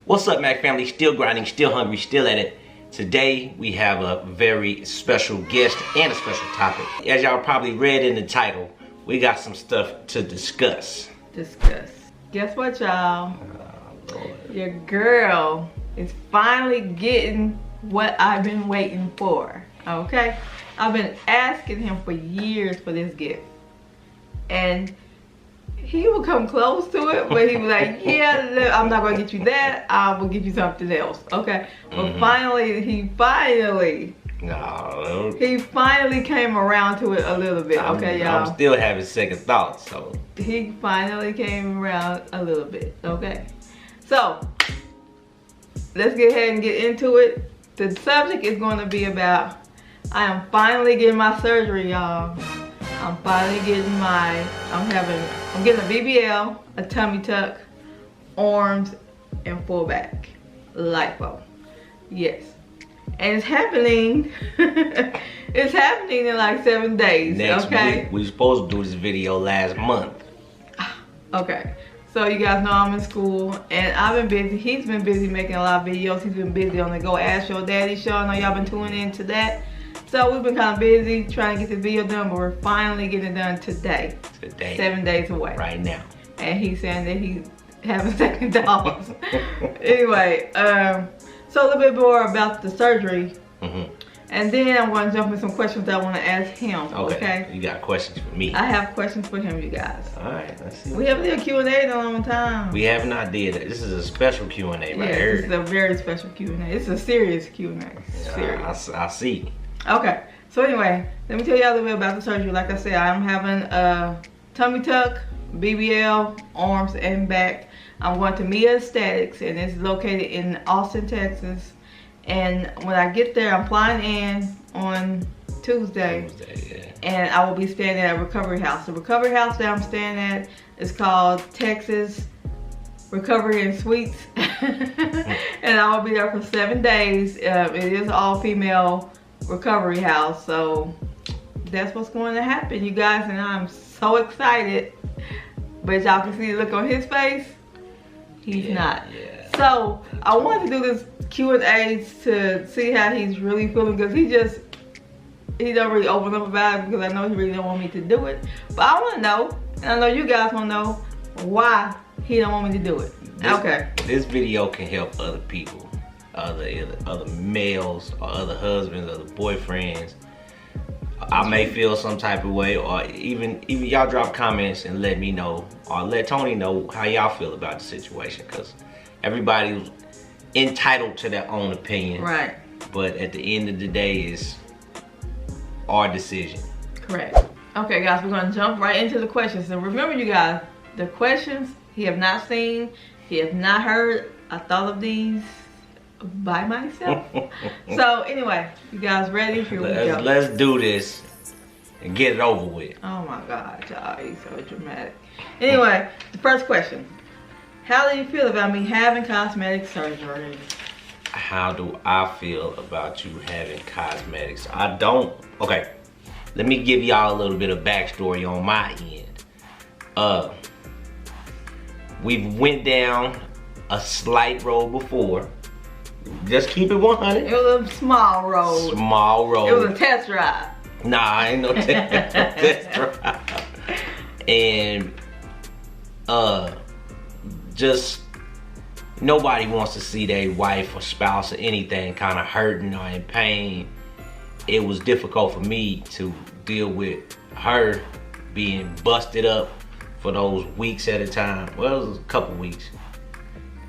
What's up, Mac family? Still grinding, still hungry, still at it. Today we have a very special guest and a special topic. As y'all probably read in the title, we got some stuff to discuss. Guess what, y'all? Your girl is finally getting what I've been waiting for. Okay? I've been asking him for years for this gift. And he would come close to it, but he was like, yeah, I'm not gonna get you that, I will get you something else. Okay? But he finally came around to it a little bit. Okay, y'all? I'm still having second thoughts, so. He finally came around a little bit, okay? So, let's get ahead and get into it. The subject is going to be about, I am finally getting my surgery, y'all. I'm finally getting I'm getting a BBL, a tummy tuck, arms, and full back. Lipo. Yes. And it's happening. It's happening in like 7 days. Next okay? week. We were supposed to do this video last month. Okay. So you guys know I'm in school and I've been busy. He's been busy making a lot of videos. He's been busy on the Go Ask Your Daddy show. I know y'all been tuning in to that. So we've been kind of busy trying to get the video done, but we're finally getting it done today. 7 days away. Right now. And he's saying that he's having second thoughts. Anyway, so a little bit more about the surgery. And then I'm going to jump in some questions that I want to ask him. Okay. You got questions for me. I have questions for him, you guys. Alright, let's see. We haven't did a Q&A in a long time. We have not did it. This is a special Q&A right here. This is a very special Q&A. It's a serious Q&A. Serious. I see. Okay, so anyway, let me tell you a little bit about the surgery. Like I said, I'm having a tummy tuck, BBL, arms, and back. I'm going to Mia Aesthetics, and it's located in Austin, Texas. And when I get there, I'm flying in on Tuesday, and I will be staying at a recovery house. The recovery house that I'm staying at is called Texas Recovery and Suites, and I will be there for 7 days. It is all female recovery house, so that's what's going to happen, you guys, and I'm so excited. But y'all can see the look on his face. He's not. So I wanted to do this Q&A to see how he's really feeling, because he don't really open up about it, because I know he really don't want me to do it. But I want to know, and I know you guys want to know, why he don't want me to do it. This video can help other people, other males, or other husbands, other boyfriends. I may feel some type of way, or even y'all drop comments and let me know, or let Tony know how y'all feel about the situation, because everybody's entitled to their own opinion. Right. But at the end of the day, it's our decision. Correct. Okay, guys, we're gonna jump right into the questions. And remember, you guys, the questions he have not seen, he have not heard. I thought of these by myself. So anyway, you guys ready? Here we go. Let's do this and get it over with. Oh my God, y'all, he's so dramatic. Anyway, the first question. How do you feel about me having cosmetic surgery? How do I feel about you having cosmetics? Okay, let me give y'all a little bit of backstory on my end. We've went down a slight road before. Just keep it 100. It was a small road. Small road. It was a test drive. Nah, ain't no test drive. And just nobody wants to see their wife or spouse or anything kind of hurting or in pain. It was difficult for me to deal with her being busted up for those weeks at a time. Well, it was a couple weeks.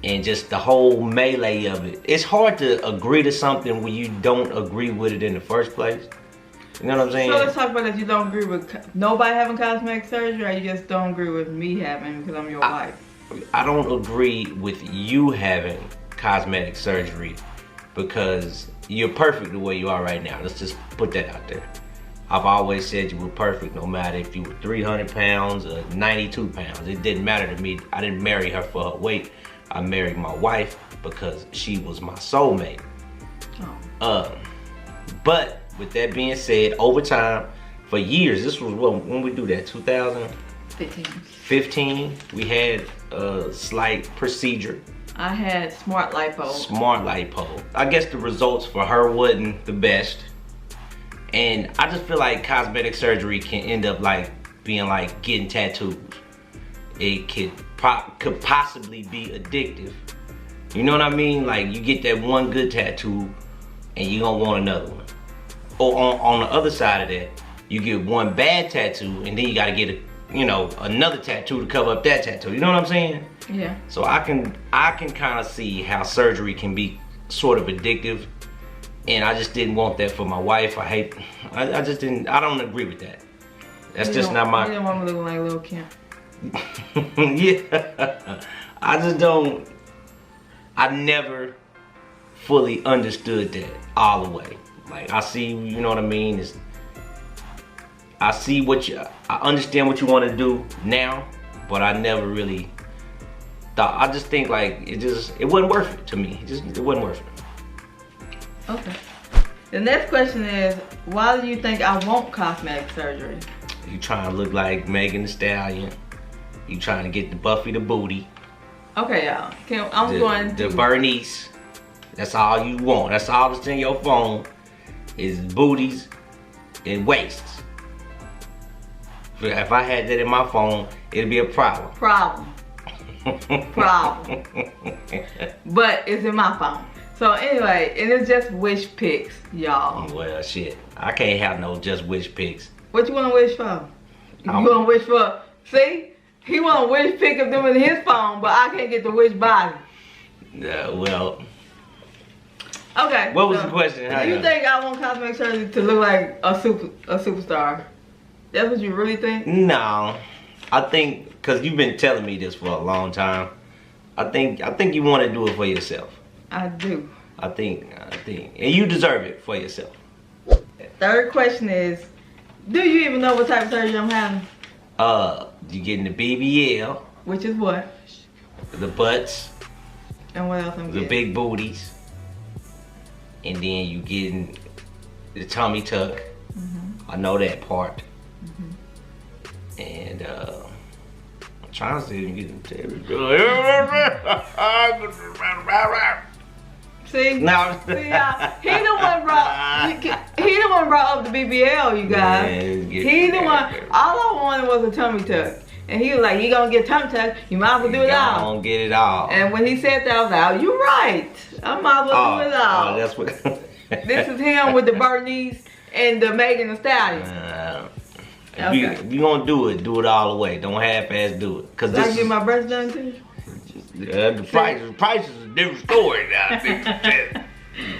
And just the whole melee of it. It's hard to agree to something when you don't agree with it in the first place. You know what I'm saying? So let's talk about that. You don't agree with nobody having cosmetic surgery, or you just don't agree with me having, because I'm your wife? I don't agree with you having cosmetic surgery because you're perfect the way you are right now. Let's just put that out there. I've always said you were perfect, no matter if you were 300 pounds or 92 pounds. It didn't matter to me. I didn't marry her for her weight. I married my wife because she was my soulmate. But with that being said, over time, for years, this was when we do that, 2015, we had a slight procedure I had smart lipo. Smart lipo. I guess the results for her wasn't the best. And I just feel like cosmetic surgery can end up like being like getting tattoos. It could possibly be addictive. You know what I mean? Like you get that one good tattoo and you gonna want another one. Or on the other side of that, you get one bad tattoo and then you gotta get another tattoo to cover up that tattoo. You know what I'm saying? Yeah. So I can kind of see how surgery can be sort of addictive, and I just didn't want that for my wife. I don't agree with that. That's just not my. You didn't want me looking like Lil' Kim. Yeah. I never fully understood that all the way. Like I see, you know what I mean? I understand what you want to do now, but I never really thought. I just think like it wasn't worth it to me. It wasn't worth it. Okay. The next question is, why do you think I want cosmetic surgery? You trying to look like Megan Thee Stallion. You trying to get the Buffy the booty. Okay, y'all. The Bernice. That's all you want. That's all that's in your phone is booties and waists. If I had that in my phone, it'd be a problem. Problem. But it's in my phone. So anyway, and it's just wish pics, y'all. Well, shit. I can't have no just wish pics. What you want to wish for? You want to wish for? See, he want to wish pic of them in his phone, but I can't get the wish body. Well. Okay. What was the question? Do you think I want cosmetic surgery to look like a superstar? That's what you really think? No, I think because you've been telling me this for a long time. I think you want to do it for yourself. I do. I think, and you deserve it for yourself. Third question is, do you even know what type of surgery I'm having? You getting the BBL. Which is what? The butts. And what else I'm getting? The big booties. And then you getting the tummy tuck. Mm-hmm. I know that part. Mm-hmm. And I'm trying to see if you get them. See? No. See, he the one brought up the BBL, you guys. He the one. All I wanted was a tummy tuck. And he was like, you gonna get tummy tuck, you might as well do it all. Gonna get it all. And when he said that, I was like, oh, you're right. I might as well do it all. Oh, that's what. This is him with the Bernice and the Megan Thee Stallion. If you gonna do it all the way. Don't half-ass do it. Cause Did I get my breast done too? The price is a different story now.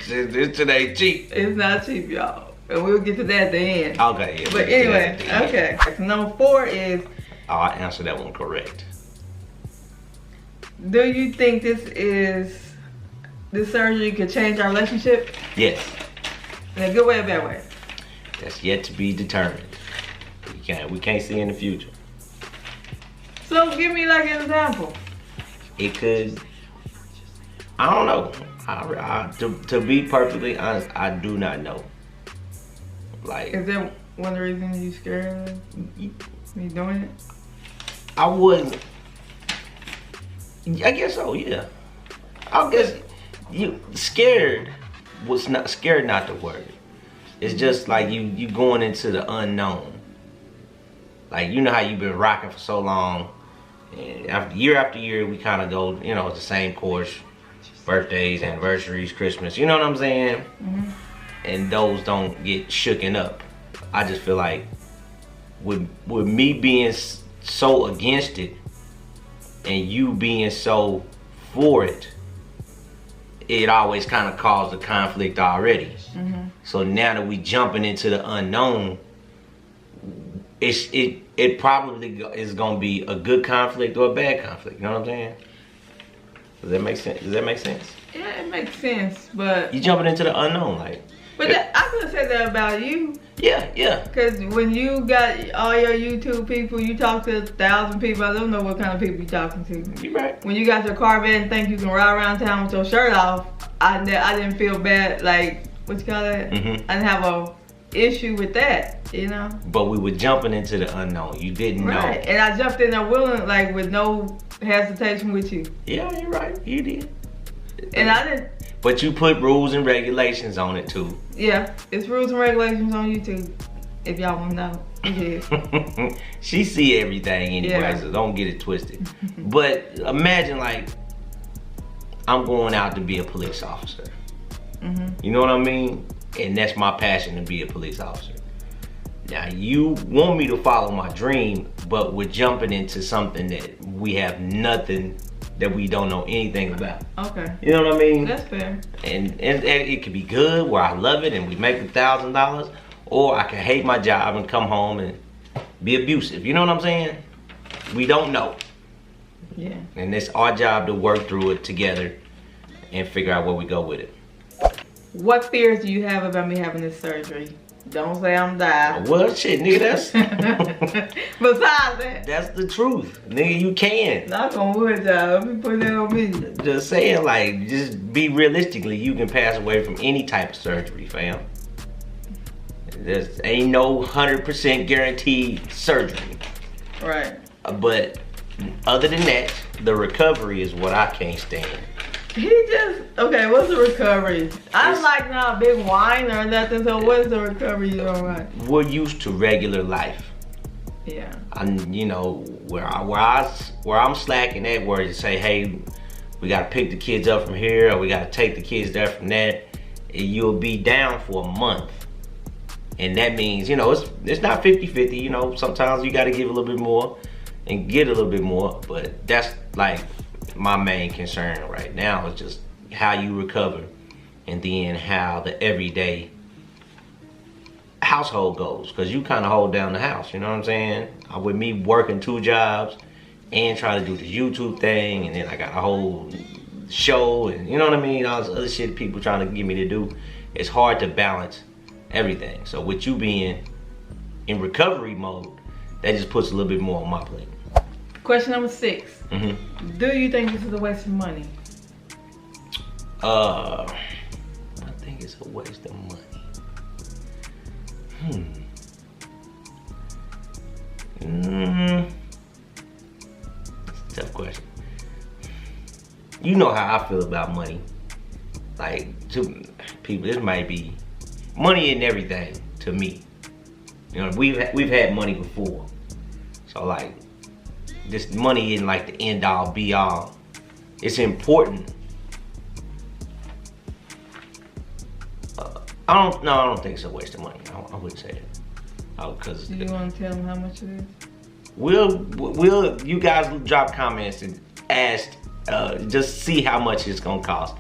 It ain't cheap. It's not cheap, y'all. And we'll get to that at the end. Okay, yeah. But anyway, okay. So number 4 is. Oh, I answered that one correct. Do you think this surgery could change our relationship? Yes. In a good way or bad way? That's yet to be determined. We can't see in the future. So give me like an example. It could. I don't know. To be perfectly honest, I do not know. Like. Is that one of the reasons you scared of me doing it? I wouldn't. I guess so. Yeah. I guess you scared was not scared. Not the word. It's just like you going into the unknown. Like you know how you've been rocking for so long. And after year, we kind of go, the same course. Birthdays, anniversaries, Christmas. You know what I'm saying? Mm-hmm. And those don't get shooken up. I just feel like with me being so against it and you being so for it, it always kind of caused a conflict already. Mm-hmm. So now that we jumping into the unknown, it probably is gonna be a good conflict or a bad conflict. You know what I'm saying? Does that make sense? Yeah, it makes sense, but you jumping into the unknown, like. But I could have said that about you. Yeah. Because when you got all your YouTube people, you talk to 1,000 people. I don't know what kind of people you're talking to. You right. When you got your Corvette and think you can ride around town with your shirt off, I didn't feel bad. Like, what you call that? Mm-hmm. I didn't have a issue with that, But we were jumping into the unknown. You didn't know. Right. And I jumped in there willing, like, with no hesitation with you. Yeah, you're right. You did. And I didn't. But you put rules and regulations on it too. Yeah, it's rules and regulations on YouTube. If y'all want to know, it is. She see everything anyway, Yeah. so don't get it twisted. But imagine like I'm going out to be a police officer. You know what I mean? And that's my passion, to be a police officer. Now you want me to follow my dream, but we're jumping into something that we have nothing, that we don't know anything about. Okay. You know what I mean? That's fair. And it could be good where I love it and we make $1,000, or I can hate my job and come home and be abusive. You know what I'm saying? We don't know. Yeah. And it's our job to work through it together and figure out where we go with it. What fears do you have about me having this surgery? Don't say I'm dying. Well, shit, nigga, that's Besides that, that's the truth. Nigga, you can. knock on wood, y'all. Let me put that on me. Just saying, like, just be realistically, you can pass away from any type of surgery, fam. There's ain't no 100% guaranteed surgery. Right. But other than that, the recovery is what I can't stand. He just, okay, what's the recovery? I'm like not a big whiner or nothing, so what's the recovery you don't like? We're used to regular life. Yeah. You know, where I'm slacking at, where you say, hey, we gotta pick the kids up from here, or we gotta take the kids there from that, and you'll be down for a month. And that means, you know, it's not 50-50, you know, sometimes you gotta give a little bit more and get a little bit more, but that's like my main concern right now, is just how you recover, and then how the everyday household goes, because you kind of hold down the house, you know what I'm saying? With me working 2 jobs and trying to do the YouTube thing, and then I got a whole show, and you know what I mean, all this other shit people trying to get me to do, it's hard to balance everything. So with you being in recovery mode, that just puts a little bit more on my plate. Question number 6. Do you think this is a waste of money? I think it's a waste of money. It's a tough question. You know how I feel about money. Like, to people, this might be money and everything to me. You know, we've had money before, so like, this money isn't like the end all be all. It's important. I don't think it's a waste of money. I wouldn't say it. Cause Do you want to tell them how much it is? We'll you guys drop comments and ask, just see how much it's gonna cost,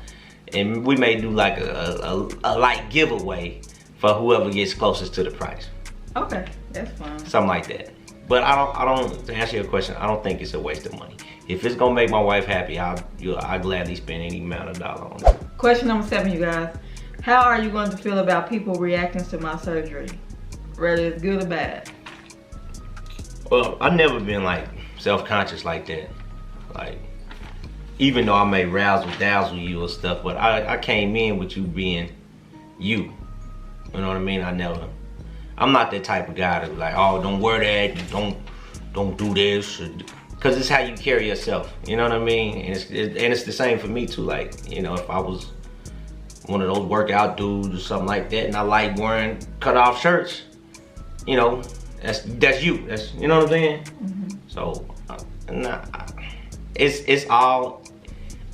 and we may do like a light giveaway for whoever gets closest to the price. Okay, that's fine. Something like that. But I don't, to answer your question, I don't think it's a waste of money. If it's gonna make my wife happy, I'll gladly spend any amount of dollar on it. Question number 7, you guys. How are you going to feel about people reacting to my surgery? Whether it's good or bad? Well, I've never been like self-conscious like that. Like, even though I may razzle dazzle you or stuff, but I came in with you being you. You know what I mean? I'm not that type of guy to be like, oh, don't wear that, don't do this, because it's how you carry yourself. You know what I mean? And it's the same for me too. Like, you know, if I was one of those workout dudes or something like that, and I like wearing cut off shirts, you know, that's you. That's, you know what I'm saying? So, it's all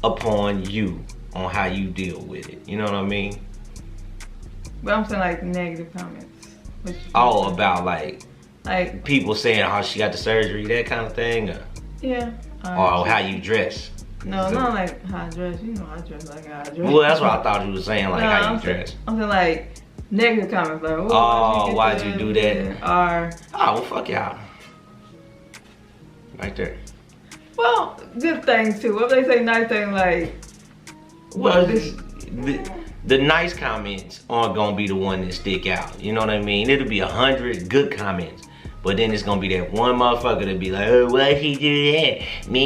upon you on how you deal with it. You know what I mean? But I'm saying like negative comments. Oh, about like people saying, oh, she got the surgery, that kind of thing? Or, yeah. Or how you dress? No, not like how I dress. You know I dress like how I dress. Well, that's what I thought you were saying, like how you dress. I'm saying like negative comments, like, oh, why'd you do that? Or, oh, well, fuck y'all. Right there. Well, good things too. What if they say nice things like, well, the nice comments aren't gonna be the one that stick out. You know what I mean? It'll be 100 good comments, but then it's gonna be that one motherfucker that be like, oh, why'd he do that? Me.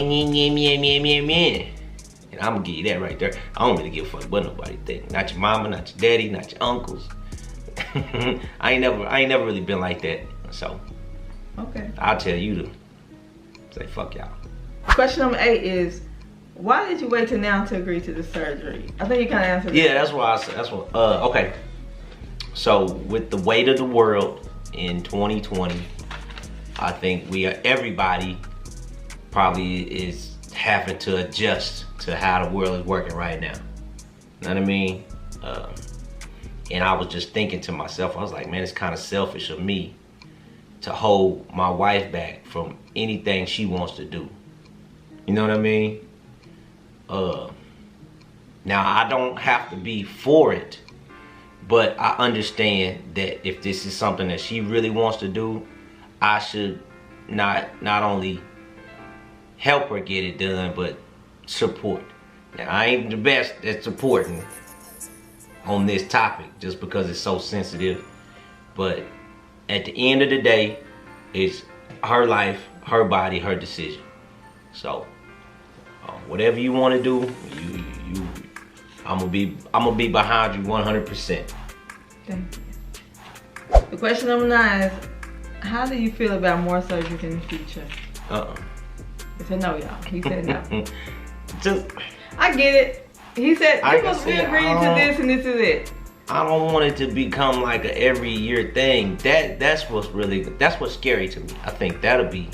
And I'm gonna give you that right there. I don't really give a fuck what nobody think. Not your mama, not your daddy, not your uncles. I ain't never really been like that. So okay, I'll tell you to say fuck y'all. Question number 8 is, why did you wait till now to agree to the surgery? I think you kind of answered. Yeah, that's why I said. That's what. Okay. So with the weight of the world in 2020, I think everybody probably is having to adjust to how the world is working right now. You know what I mean? And I was just thinking to myself, I was like, man, it's kind of selfish of me to hold my wife back from anything she wants to do. You know what I mean? Now I don't have to be for it, but I understand that if this is something that she really wants to do, I should not only help her get it done, but support. Now I ain't the best at supporting on this topic just because it's so sensitive, but at the end of the day, it's her life, her body, her decision. So whatever you want to do, I'm gonna be behind you 100%. Thank you. The question number 9 is, how do you feel about more surgeries in the future? He said no, y'all. He said no. I get it. He said, we agreed to this and this is it. I don't want it to become like a every year thing. That's what's scary to me. I think that'll be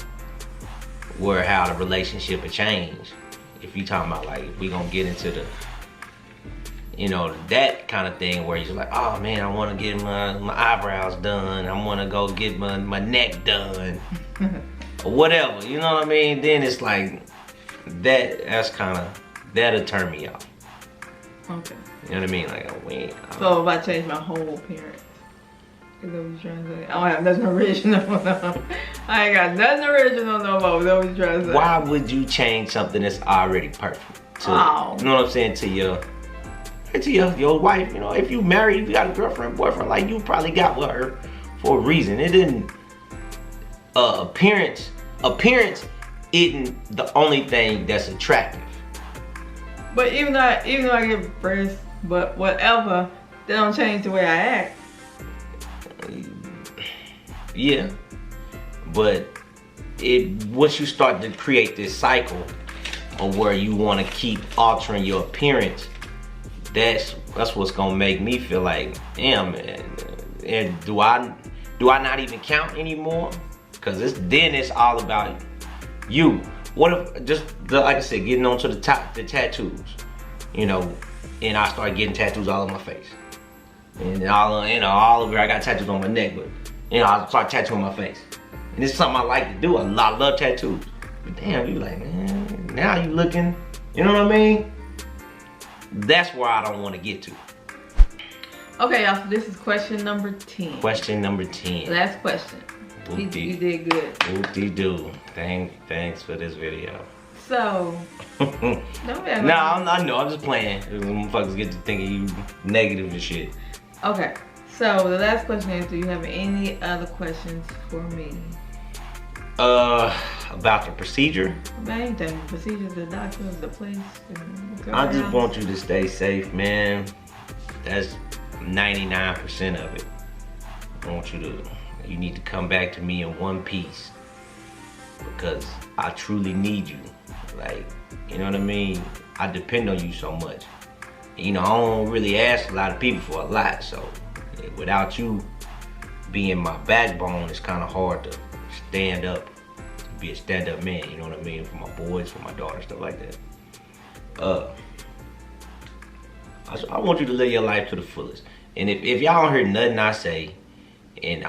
how the relationship will change. If you talking about like, if we gonna get into the, that kind of thing where you're like, oh man, I want to get my eyebrows done. I want to go get my neck done. Or whatever, you know what I mean? Then it's like, that'll turn me off. Okay. You know what I mean? Like, so if I change my whole appearance, is that what you're trying to say? I don't have nothing original, no. I ain't got nothing original no more. Is that what you're trying to say? Why would you change something that's already perfect? You know what I'm saying? To your wife, if you married, if you got a girlfriend, boyfriend, like you probably got with her for a reason. It didn't, appearance isn't the only thing that's attractive. But even though I get breasts, but whatever, they don't change the way I act. Yeah, but once you start to create this cycle of where you want to keep altering your appearance, that's what's gonna make me feel like, damn, man, and do I not even count anymore? Because then it's all about you. What if like I said, getting onto the tattoos, and I start getting tattoos all on my face, and all over. I got tattoos on my neck, but I start tattooing my face, and it's something I like to do. I love tattoos, but damn, you like, man, now you looking, you know what I mean? That's where I don't want to get to. Okay, y'all. So this is question number 10. Question number 10. Last question. You did good. Whoop-de-doo. Thanks for this video. So, I know, I'm just playing. Motherfuckers get to thinking you negative and shit. Okay, so the last question is, do you have any other questions for me? About the procedure? About anything. The procedures, the doctors, the place. I just want you to stay safe, man. That's 99% of it. I want you need to come back to me in one piece, because I truly need you. Like, you know what I mean? I depend on you so much. I don't really ask a lot of people for a lot, so without you being my backbone, it's kind of hard to stand up, to be a stand-up man, you know what I mean? For my boys, for my daughter, stuff like that. I want you to live your life to the fullest. And if y'all don't hear nothing I say, and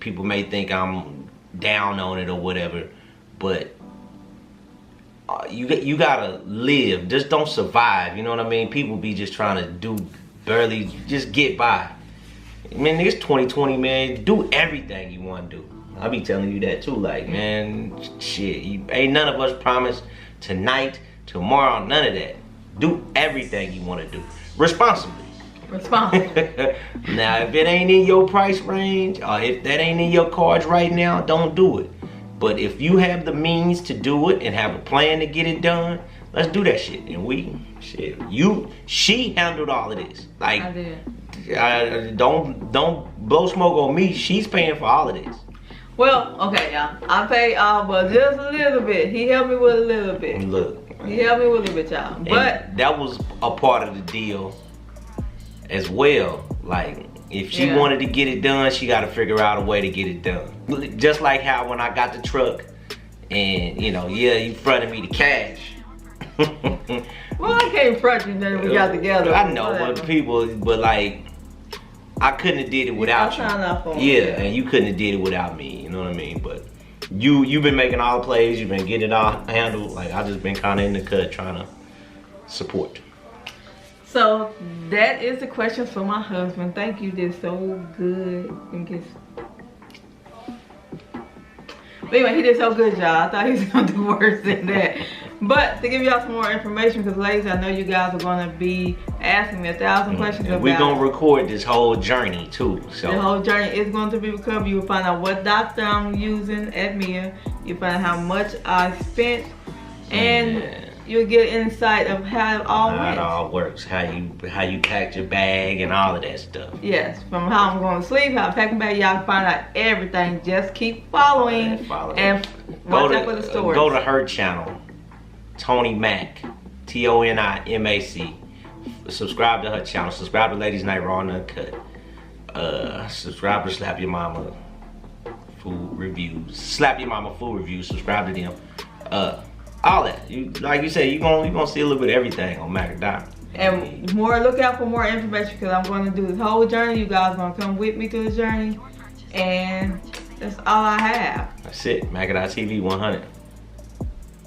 people may think I'm down on it or whatever, but you gotta live. Just don't survive. You know what I mean? People be just trying to barely just get by. Man, it's 2020, man. Do everything you want to do. I be telling you that too. Like, man, shit. Ain't none of us promised tonight, tomorrow, none of that. Do everything you want to do responsibly. Now, if it ain't in your price range, or if that ain't in your cards right now, don't do it. But if you have the means to do it and have a plan to get it done, let's do that shit. And she handled all of this. Like, I did. Don't blow smoke on me. She's paying for all of this. Well, okay, y'all. I paid off, but just a little bit. He helped me with a little bit. Look. He helped me with a little bit, y'all. But that was a part of the deal as well. Like, if she wanted to get it done, she got to figure out a way to get it done. Just like how when I got the truck, and you know, you fronted me the cash. Well, I can't front you that we got together. I know, but like, I couldn't have did it without you. Yeah, and you couldn't have did it without me. You know what I mean? But you've been making all the plays. You've been getting it all handled. Like, I just been kind of in the cut trying to support. So that is the questions for my husband. Thank you. Did so good. But anyway, he did so good, y'all. I thought he was gonna do worse than that. But to give y'all some more information, because ladies, I know you guys are gonna be asking me 1,000 questions about. We're gonna record this whole journey too. So the whole journey is going to be recorded. You will find out what doctor I'm using at Mia. You'll find out how much I spent, and you'll get an insight of how it all went. How it all works. How you packed your bag and all of that stuff. Yes, from how I'm going to sleep, how I pack my bag, y'all can find out everything. Just keep following and watch out for the stories. Go to her channel, Tony Mac, TONIMAC. Subscribe to her channel. Subscribe to Ladies Night Raw and Uncut. Subscribe to Slap Your Mama food reviews. Slap Your Mama food reviews. Subscribe to them. All that. Like you said, you're gonna see a little bit of everything on Macadam. And look out for more information, because I'm going to do this whole journey. You guys are going to come with me through the journey. And that's all I have. That's it. Macadam TV 100.